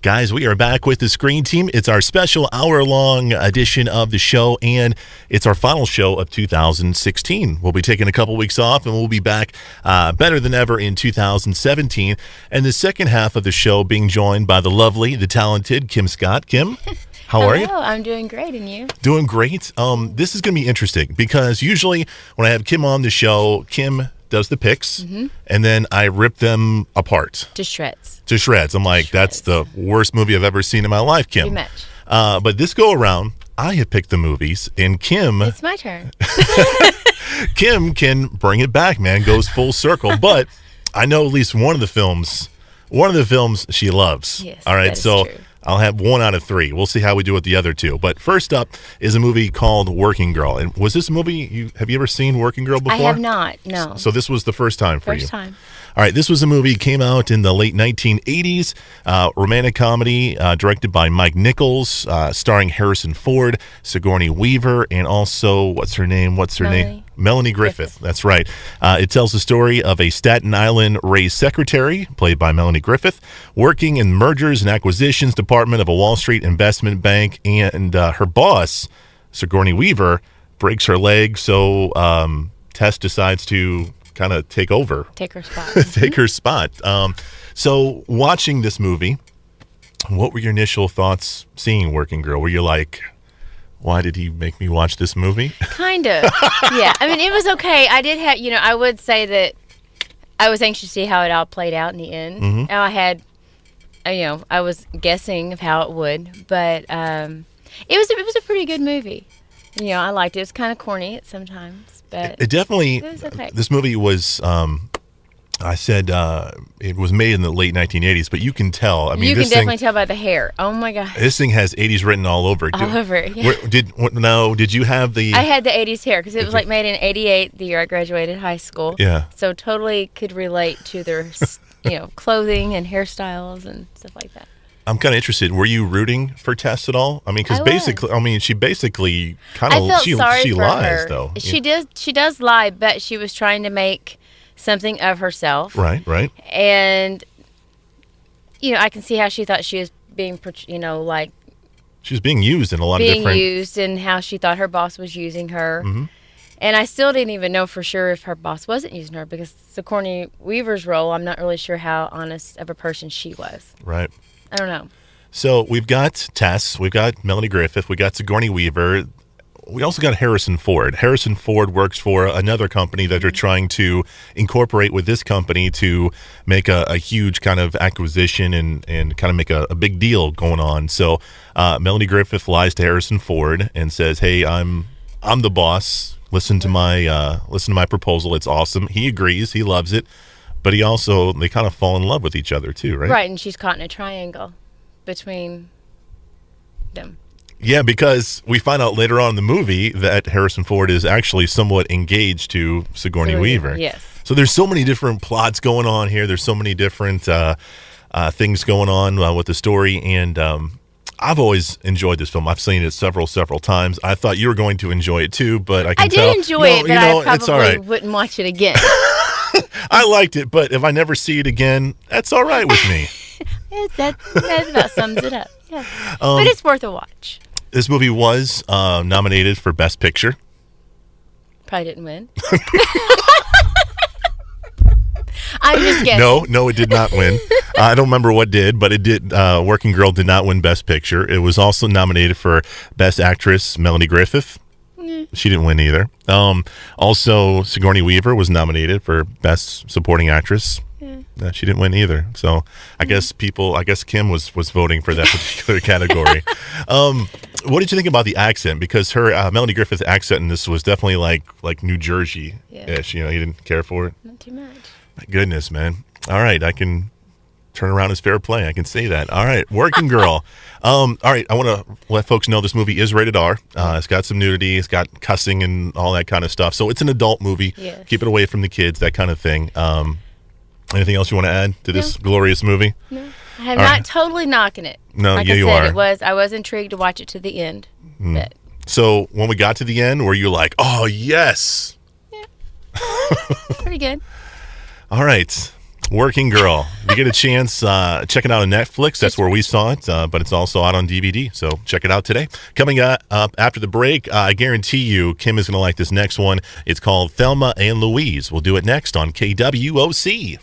Guys, we are back with the Screen Team. It's our special hour-long edition of the show, and it's our final show of 2016. We'll be taking a couple weeks off, and we'll be back better than ever in 2017. And the second half of the show being joined by the lovely, the talented Kim Scott. Kim, how are you? Hello, I'm doing great, and you? Doing great. This is going to be interesting because usually when I have Kim on the show, Kim does the picks, and then I rip them apart. To shreds. I'm like, that's the worst movie I've ever seen in my life, Kim. Pretty much. But this go around, I have picked the movies, and Kim... It's my turn. Kim can bring it back, man, goes full circle. But I know at least one of the films she loves. Yes, all right, that is so true. I'll have 1 out of 3. We'll see how we do with the other 2. But first up is a movie called Working Girl. And was this a movie, have you ever seen Working Girl before? I have not, no. So this was the first time for you? First time. All right, this was a movie, came out in the late 1980s, romantic comedy directed by Mike Nichols, starring Harrison Ford, Sigourney Weaver, and also, what's her name? Melanie Griffith. That's right. It tells the story of a Staten Island raised secretary, played by Melanie Griffith, working in mergers and acquisitions department of a Wall Street investment bank, and her boss, Sigourney Weaver, breaks her leg, so Tess decides to kind of take over. Take her spot. Take her spot. So watching this movie, what were your initial thoughts seeing Working Girl? Were you like, why did he make me watch this movie? Kind of. Yeah. I mean, it was okay. I did have, I would say that I was anxious to see how it all played out in the end. Mm-hmm. Now I was guessing of how it would, but it was a pretty good movie. I liked it. It was kind of corny at sometimes, but it definitely. it was okay. This movie was. I said it was made in the late 1980s, but you can tell. I mean, you can this definitely thing, tell by the hair. Oh my god! This thing has 80s written all over it. All over it. Yeah. Did you have the? I had the 80s hair because it was made in 88, the year I graduated high school. Yeah. So totally could relate to their, clothing and hairstyles and stuff like that. I'm kind of interested. Were you rooting for Tess at all? I mean, because she basically kind of I felt sorry she for lies her. though. She does lie, but she was trying to make something of herself. Right. And I can see how she thought she was being, She was being used in a lot of different. Being used, and how she thought her boss was using her. Mm-hmm. And I still didn't even know for sure if her boss wasn't using her, because Sigourney Weaver's role, I'm not really sure how honest of a person she was. Right. I don't know. So we've got Tess, we've got Melanie Griffith, we got Sigourney Weaver. We also got Harrison Ford. Harrison Ford works for another company that are trying to incorporate with this company to make a huge kind of acquisition and kind of make a big deal going on. So Melanie Griffith lies to Harrison Ford and says, "Hey, I'm the boss. Listen to my proposal. It's awesome." He agrees. He loves it. But they kind of fall in love with each other too, right? Right, and she's caught in a triangle between them. Yeah, because we find out later on in the movie that Harrison Ford is actually somewhat engaged to Sigourney Weaver. Yes. So there's so many different plots going on here. There's so many different things going on with the story, and I've always enjoyed this film. I've seen it several times. I thought you were going to enjoy it too, but I did enjoy it, but I it's all probably right. wouldn't watch it again. I liked it, but if I never see it again, that's all right with me. that about sums it up. Yeah. But it's worth a watch. This movie was nominated for Best Picture. Probably didn't win. I'm just guessing. No, it did not win. I don't remember what did, but it did. Working Girl did not win Best Picture. It was also nominated for Best Actress, Melanie Griffith. She didn't win either. Also, Sigourney Weaver was nominated for Best Supporting Actress. She didn't win either. So I guess Kim was voting for that particular category. What did you think about the accent? Because her Melanie Griffith's accent in this was definitely like New Jersey-ish. You didn't care for it? Not too much. My goodness, man. All right, I can turn around as fair play. I can say that. All right, Working Girl. All right, I want to let folks know this movie is rated R. It's got some nudity. It's got cussing and all that kind of stuff. So it's an adult movie. Yes. Keep it away from the kids, that kind of thing. Anything else you want to add to this glorious movie? No. I'm not totally knocking it. No, like you I said, are. I was intrigued to watch it to the end. But So when we got to the end, were you like, oh, yes? pretty good. All right. Working Girl. If you get a chance, check it out on Netflix. That's where we saw it, but it's also out on DVD. So check it out today. Coming up after the break, I guarantee you Kim is going to like this next one. It's called Thelma and Louise. We'll do it next on KWOC.